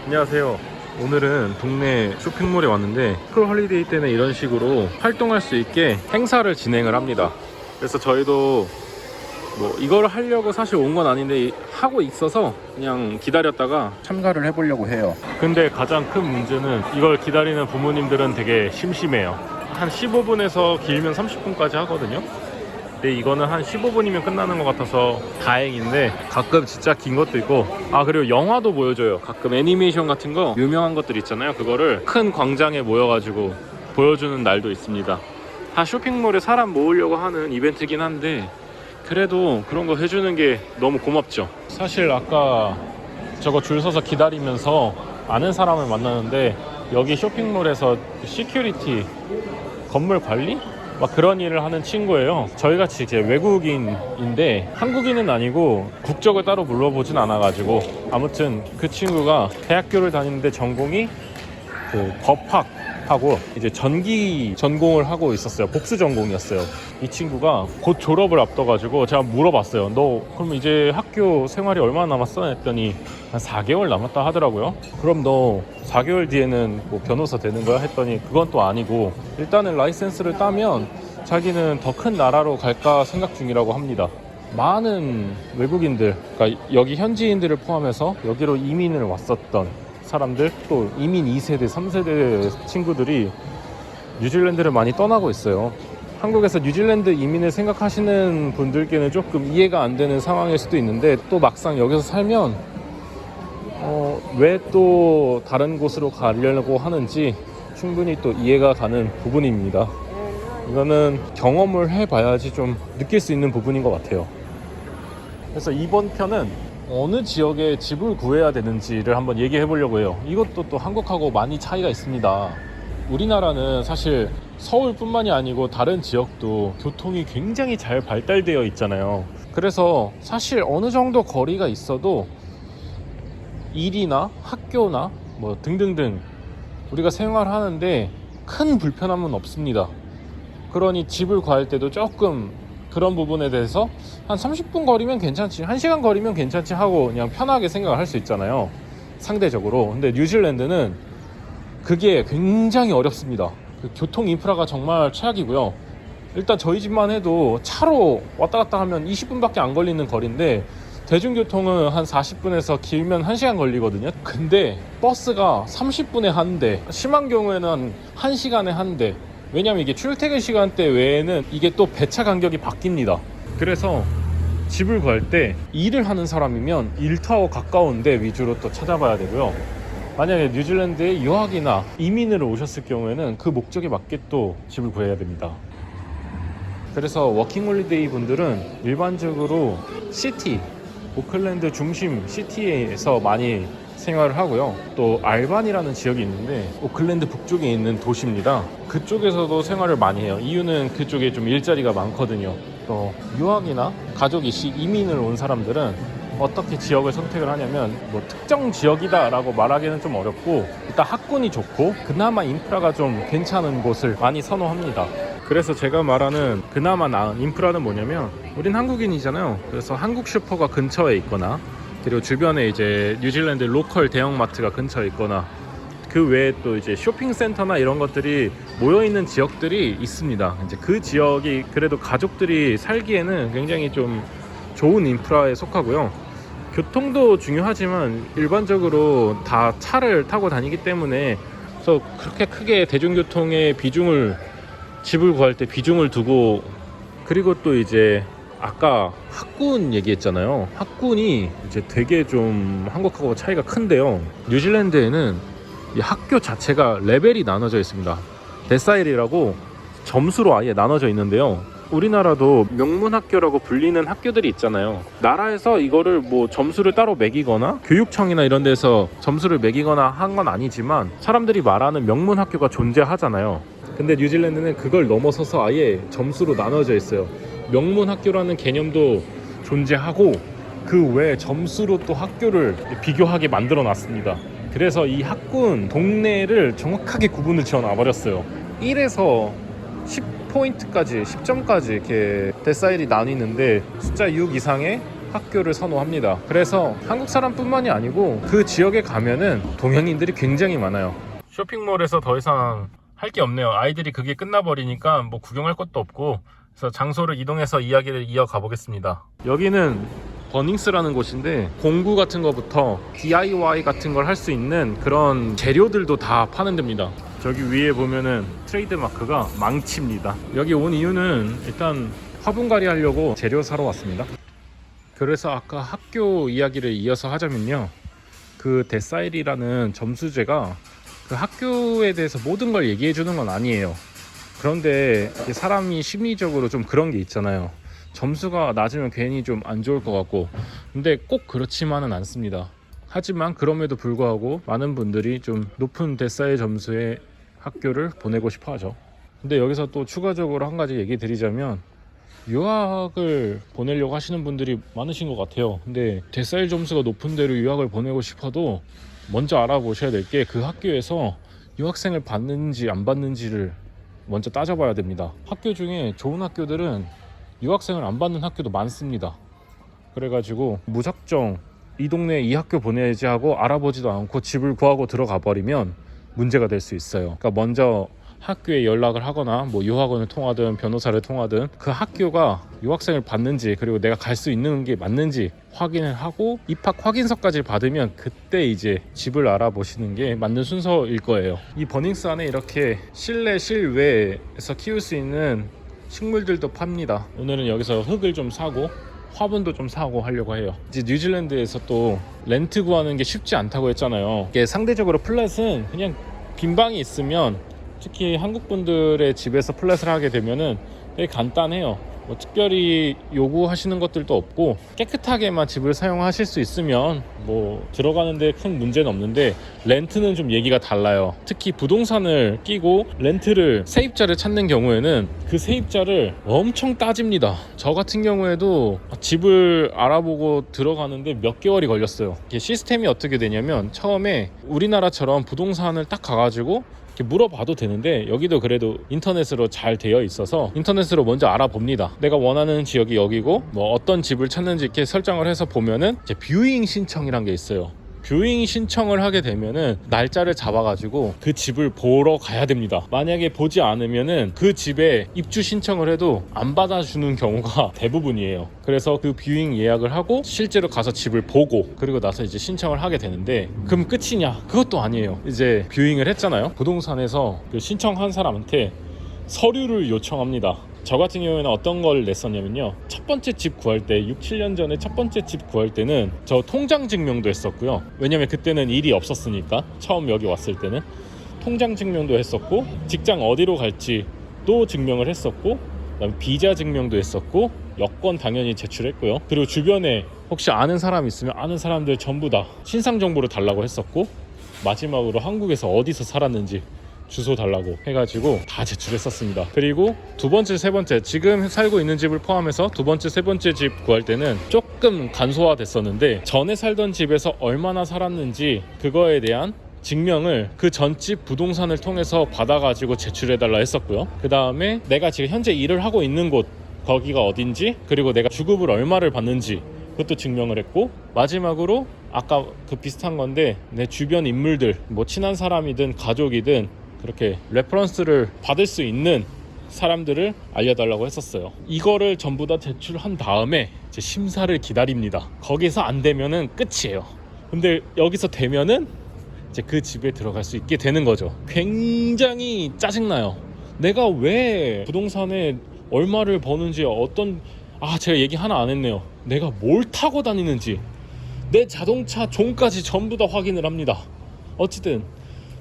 안녕하세요. 오늘은 동네 쇼핑몰에 왔는데 스쿨 홀리데이 때는 이런 식으로 활동할 수 있게 행사를 진행을 합니다. 그래서 저희도 뭐 이걸 하려고 사실 온 건 아닌데 하고 있어서 그냥 기다렸다가 참가를 해보려고 해요. 근데 가장 큰 문제는 이걸 기다리는 부모님들은 되게 심심해요. 한 15분에서 길면 30분까지 하거든요. 근데 이거는 한 15분이면 끝나는 것 같아서 다행인데 가끔 진짜 긴 것도 있고, 그리고 영화도 보여줘요. 가끔 애니메이션 같은 거 유명한 것들 있잖아요. 그거를 큰 광장에 모여가지고 보여주는 날도 있습니다. 다 쇼핑몰에 사람 모으려고 하는 이벤트긴 한데 그래도 그런 거 해주는 게 너무 고맙죠. 사실 아까 저거 줄 서서 기다리면서 아는 사람을 만나는데 여기 쇼핑몰에서 시큐리티 건물 관리? 막 그런 일을 하는 친구예요. 저희같이 이제 외국인인데 한국인은 아니고 국적을 따로 물어보진 않아가지고, 아무튼 그 친구가 대학교를 다니는데 전공이 그 법학하고 이제 전기 전공을 하고 있었어요. 복수 전공이었어요. 이 친구가 곧 졸업을 앞둬가지고 제가 물어봤어요. 너 그럼 이제 학교 생활이 얼마나 남았어? 했더니 한 4개월 남았다 하더라고요. 그럼 너 4개월 뒤에는 뭐 변호사 되는 거야? 했더니 그건 또 아니고 일단은 라이센스를 따면 자기는 더 큰 나라로 갈까 생각 중이라고 합니다. 많은 외국인들, 그러니까 여기 현지인들을 포함해서 여기로 이민을 왔었던 사람들, 또 이민 2세대, 3세대 친구들이 뉴질랜드를 많이 떠나고 있어요. 한국에서 뉴질랜드 이민을 생각하시는 분들께는 조금 이해가 안 되는 상황일 수도 있는데, 또 막상 여기서 살면 왜 또 다른 곳으로 가려고 하는지 충분히 또 이해가 가는 부분입니다. 이거는 경험을 해봐야지 좀 느낄 수 있는 부분인 것 같아요. 그래서 이번 편은 어느 지역에 집을 구해야 되는지를 한번 얘기해 보려고 해요. 이것도 또 한국하고 많이 차이가 있습니다. 우리나라는 사실 서울뿐만이 아니고 다른 지역도 교통이 굉장히 잘 발달되어 있잖아요. 그래서 사실 어느 정도 거리가 있어도 일이나 학교나 뭐 등등등 우리가 생활하는데 큰 불편함은 없습니다. 그러니 집을 구할 때도 조금 그런 부분에 대해서 한 30분 거리면 괜찮지, 1시간 거리면 괜찮지 하고 그냥 편하게 생각을 할 수 있잖아요, 상대적으로. 근데 뉴질랜드는 그게 굉장히 어렵습니다. 그 교통 인프라가 정말 최악이고요. 일단 저희 집만 해도 차로 왔다 갔다 하면 20분밖에 안 걸리는 거리인데 대중교통은 한 40분에서 길면 1시간 걸리거든요. 근데 버스가 30분에 한 대, 심한 경우에는 한 1시간에 한 대. 왜냐면 이게 출퇴근 시간대 외에는 이게 또 배차 간격이 바뀝니다. 그래서 집을 구할 때 일을 하는 사람이면 일터하고 가까운 데 위주로 또 찾아봐야 되고요. 만약에 뉴질랜드에 유학이나 이민으로 오셨을 경우에는 그 목적에 맞게 또 집을 구해야 됩니다. 그래서 워킹홀리데이 분들은 일반적으로 시티, 오클랜드 중심 시티에서 많이 생활을 하고요. 또 알반이라는 지역이 있는데 오클랜드 북쪽에 있는 도시입니다. 그쪽에서도 생활을 많이 해요. 이유는 그쪽에 좀 일자리가 많거든요. 또 유학이나 가족이 이민을 온 사람들은 어떻게 지역을 선택을 하냐면, 뭐 특정 지역이다 라고 말하기는 좀 어렵고, 일단 학군이 좋고 그나마 인프라가 좀 괜찮은 곳을 많이 선호합니다. 그래서 제가 말하는 그나마 나은 인프라는 뭐냐면, 우린 한국인이잖아요. 그래서 한국 슈퍼가 근처에 있거나, 그리고 주변에 이제 뉴질랜드 로컬 대형마트가 근처에 있거나, 그 외에 또 이제 쇼핑센터나 이런 것들이 모여있는 지역들이 있습니다. 이제 그 지역이 그래도 가족들이 살기에는 굉장히 좀 좋은 인프라에 속하고요. 교통도 중요하지만 일반적으로 다 차를 타고 다니기 때문에, 그래서 그렇게 크게 대중교통의 비중을, 집을 구할 때 비중을 두고, 그리고 또 이제 아까 학군 얘기했잖아요. 학군이 이제 되게 좀 한국하고 차이가 큰데요. 뉴질랜드에는 이 학교 자체가 레벨이 나눠져 있습니다. 데사일이라고 점수로 아예 나눠져 있는데요. 우리나라도 명문학교라고 불리는 학교들이 있잖아요. 나라에서 이거를 뭐 점수를 따로 매기거나 교육청이나 이런 데서 점수를 매기거나 한 건 아니지만 사람들이 말하는 명문학교가 존재하잖아요. 근데 뉴질랜드는 그걸 넘어서서 아예 점수로 나눠져 있어요. 명문학교라는 개념도 존재하고 그 외에 점수로 또 학교를 비교하게 만들어 놨습니다. 그래서 이 학군 동네를 정확하게 구분을 지어 놔버렸어요. 1에서 10포인트까지 10점까지 이렇게 데사일이 나뉘는데 숫자 6 이상의 학교를 선호합니다. 그래서 한국 사람뿐만이 아니고 그 지역에 가면은 동양인들이 굉장히 많아요. 쇼핑몰에서 더 이상 할 게 없네요. 아이들이 그게 끝나버리니까 뭐 구경할 것도 없고, 그래서 장소를 이동해서 이야기를 이어가 보겠습니다. 여기는 버닝스라는 곳인데 공구 같은 거부터 DIY 같은 걸 할 수 있는 그런 재료들도 다 파는 데입니다. 저기 위에 보면은 트레이드 마크가 망치입니다. 여기 온 이유는 일단 화분갈이 하려고 재료 사러 왔습니다. 그래서 아까 학교 이야기를 이어서 하자면요, 그 데사일이라는 점수제가 그 학교에 대해서 모든 걸 얘기해 주는 건 아니에요. 그런데 사람이 심리적으로 좀 그런 게 있잖아요. 점수가 낮으면 괜히 좀 안 좋을 것 같고, 근데 꼭 그렇지만은 않습니다. 하지만 그럼에도 불구하고 많은 분들이 좀 높은 데사일 점수의 학교를 보내고 싶어 하죠. 근데 여기서 또 추가적으로 한 가지 얘기 드리자면, 유학을 보내려고 하시는 분들이 많으신 것 같아요. 근데 데사일 점수가 높은 데로 유학을 보내고 싶어도 먼저 알아보셔야 될 게, 그 학교에서 유학생을 받는지 안 받는지를 먼저 따져봐야 됩니다. 학교 중에 좋은 학교들은 유학생을 안 받는 학교도 많습니다. 그래가지고 무작정 이 동네에 이 학교 보내야지 하고 알아보지도 않고 집을 구하고 들어가 버리면 문제가 될 수 있어요. 그러니까 먼저 학교에 연락을 하거나 뭐 유학원을 통하든 변호사를 통하든 그 학교가 유학생을 받는지, 그리고 내가 갈 수 있는 게 맞는지 확인을 하고 입학 확인서까지 받으면 그때 이제 집을 알아보시는 게 맞는 순서일 거예요. 이 버닝스 안에 이렇게 실내 실외에서 키울 수 있는 식물들도 팝니다. 오늘은 여기서 흙을 좀 사고 화분도 좀 사고 하려고 해요. 이제 뉴질랜드에서 또 렌트 구하는 게 쉽지 않다고 했잖아요. 이게 상대적으로 플랫은 그냥 빈 방이 있으면, 특히 한국 분들의 집에서 플랫을 하게 되면은 되게 간단해요. 뭐 특별히 요구하시는 것들도 없고 깨끗하게만 집을 사용하실 수 있으면 뭐 들어가는데 큰 문제는 없는데, 렌트는 좀 얘기가 달라요. 특히 부동산을 끼고 렌트를, 세입자를 찾는 경우에는 그 세입자를 엄청 따집니다. 저 같은 경우에도 집을 알아보고 들어가는데 몇 개월이 걸렸어요. 이게 시스템이 어떻게 되냐면, 처음에 우리나라처럼 부동산을 딱 가가지고 이렇게 물어봐도 되는데, 여기도 그래도 인터넷으로 잘 되어 있어서 인터넷으로 먼저 알아봅니다. 내가 원하는 지역이 여기고 뭐 어떤 집을 찾는지 이렇게 설정을 해서 보면은 이제 뷰잉 신청이란 게 있어요. 뷰잉 신청을 하게 되면은 날짜를 잡아가지고 그 집을 보러 가야 됩니다. 만약에 보지 않으면은 그 집에 입주 신청을 해도 안 받아주는 경우가 대부분이에요. 그래서 그 뷰잉 예약을 하고 실제로 가서 집을 보고, 그리고 나서 이제 신청을 하게 되는데, 그럼 끝이냐? 그것도 아니에요. 이제 뷰잉을 했잖아요. 부동산에서 그 신청한 사람한테 서류를 요청합니다. 저 같은 경우에는 어떤 걸 냈었냐면요, 첫 번째 집 구할 때, 6, 7년 전에 첫 번째 집 구할 때는 저 통장 증명도 했었고요. 왜냐면 그때는 일이 없었으니까, 처음 여기 왔을 때는 통장 증명도 했었고, 직장 어디로 갈지도 증명을 했었고, 그다음에 비자 증명도 했었고, 여권 당연히 제출했고요. 그리고 주변에 혹시 아는 사람 있으면 아는 사람들 전부 다 신상 정보를 달라고 했었고, 마지막으로 한국에서 어디서 살았는지 주소 달라고 해가지고 다 제출했었습니다. 그리고 두 번째, 세 번째, 지금 살고 있는 집을 포함해서 두 번째, 세 번째 집 구할 때는 조금 간소화 됐었는데, 전에 살던 집에서 얼마나 살았는지 그거에 대한 증명을 그 전집 부동산을 통해서 받아가지고 제출해달라 했었고요. 그 다음에 내가 지금 현재 일을 하고 있는 곳, 거기가 어딘지, 그리고 내가 주급을 얼마를 받는지 그것도 증명을 했고, 마지막으로 아까 그 비슷한 건데 내 주변 인물들, 뭐 친한 사람이든 가족이든 그렇게 레퍼런스를 받을 수 있는 사람들을 알려달라고 했었어요. 이거를 전부 다 제출한 다음에 이제 심사를 기다립니다. 거기서 안 되면은 끝이에요. 근데 여기서 되면은 이제 그 집에 들어갈 수 있게 되는 거죠. 굉장히 짜증나요. 내가 왜 부동산에 얼마를 버는지, 제가 얘기 하나 안 했네요. 내가 뭘 타고 다니는지, 내 자동차 종까지 전부 다 확인을 합니다. 어쨌든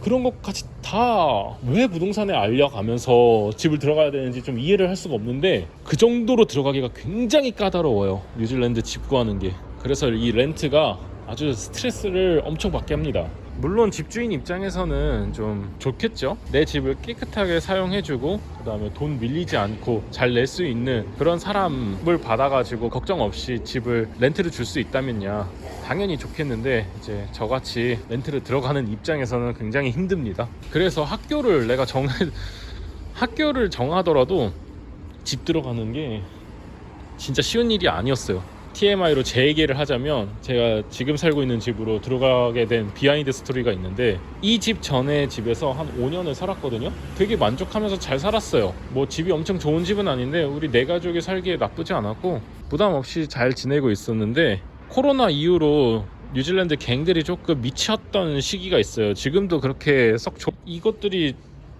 그런 것까지 다 왜 부동산에 알려가면서 집을 들어가야 되는지 좀 이해를 할 수가 없는데, 그 정도로 들어가기가 굉장히 까다로워요, 뉴질랜드 집 구하는 게. 그래서 이 렌트가 아주 스트레스를 엄청 받게 합니다. 물론 집주인 입장에서는 좀 좋겠죠. 내 집을 깨끗하게 사용해주고 그 다음에 돈 밀리지 않고 잘 낼 수 있는 그런 사람을 받아가지고 걱정 없이 집을 렌트를 줄 수 있다면야 당연히 좋겠는데, 이제 저같이 렌트를 들어가는 입장에서는 굉장히 힘듭니다. 그래서 학교를 정하더라도 집 들어가는 게 진짜 쉬운 일이 아니었어요. TMI로 제 얘기를 하자면 제가 지금 살고 있는 집으로 들어가게 된 비하인드 스토리가 있는데 이 집 전에 집에서 한 5년을 살았거든요. 되게 만족하면서 잘 살았어요. 뭐 집이 엄청 좋은 집은 아닌데 우리 네 가족이 살기에 나쁘지 않았고 부담 없이 잘 지내고 있었는데 코로나 이후로 뉴질랜드 갱들이 조금 미쳤던 시기가 있어요. 지금도 그렇게 이것들이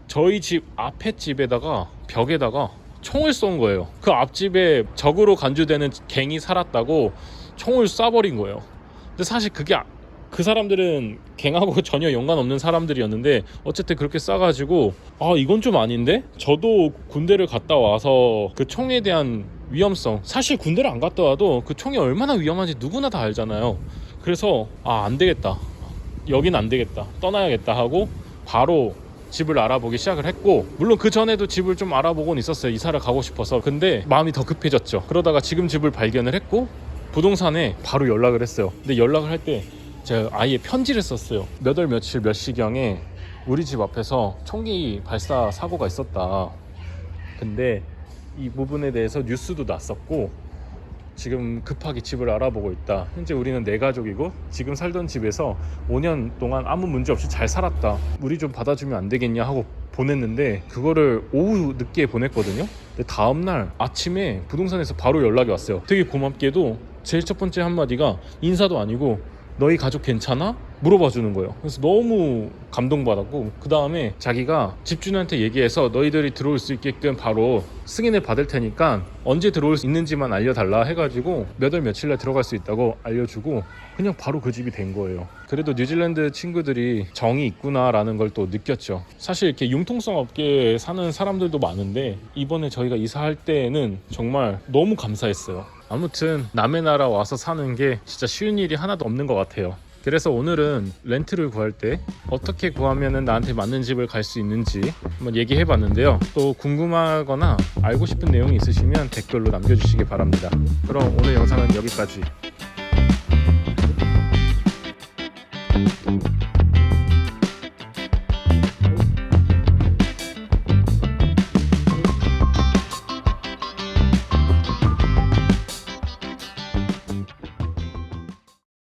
저희 집 앞에 집에다가 벽에다가 총을 쏜 거예요. 그 앞집에 적으로 간주되는 갱이 살았다고 총을 쏴버린 거예요. 근데 사실 그게 그 사람들은 갱하고 전혀 연관 없는 사람들이었는데 어쨌든 그렇게 쏴가지고 아 이건 좀 아닌데? 저도 군대를 갔다 와서 그 총에 대한 위험성, 사실 군대를 안 갔다 와도 그 총이 얼마나 위험한지 누구나 다 알잖아요. 그래서 아 안되겠다, 여긴 안되겠다, 떠나야겠다 하고 바로 집을 알아보기 시작을 했고, 물론 그 전에도 집을 좀 알아보곤 있었어요. 이사를 가고 싶어서. 근데 마음이 더 급해졌죠. 그러다가 지금 집을 발견을 했고 부동산에 바로 연락을 했어요. 근데 연락을 할 때 제가 아예 편지를 썼어요. 몇 월 며칠 몇 시경에 우리 집 앞에서 총기 발사 사고가 있었다. 근데 이 부분에 대해서 뉴스도 났었고 지금 급하게 집을 알아보고 있다. 현재 우리는 네 가족이고 지금 살던 집에서 5년 동안 아무 문제 없이 잘 살았다. 우리 좀 받아주면 안 되겠냐 하고 보냈는데 그거를 오후 늦게 보냈거든요. 근데 다음날 아침에 부동산에서 바로 연락이 왔어요. 되게 고맙게도 제일 첫 번째 한마디가 인사도 아니고 너희 가족 괜찮아? 물어봐 주는 거예요. 그래서 너무 감동받았고 그 다음에 자기가 집주인한테 얘기해서 너희들이 들어올 수 있게끔 바로 승인을 받을 테니까 언제 들어올 수 있는지만 알려달라 해가지고 몇 월 며칠날 들어갈 수 있다고 알려주고 그냥 바로 그 집이 된 거예요. 그래도 뉴질랜드 친구들이 정이 있구나 라는 걸 또 느꼈죠. 사실 이렇게 융통성 업계에 사는 사람들도 많은데 이번에 저희가 이사할 때는 정말 너무 감사했어요. 아무튼 남의 나라 와서 사는 게 진짜 쉬운 일이 하나도 없는 것 같아요. 그래서 오늘은 렌트를 구할 때 어떻게 구하면 나한테 맞는 집을 갈 수 있는지 한번 얘기해 봤는데요. 또 궁금하거나 알고 싶은 내용이 있으시면 댓글로 남겨주시기 바랍니다. 그럼 오늘 영상은 여기까지.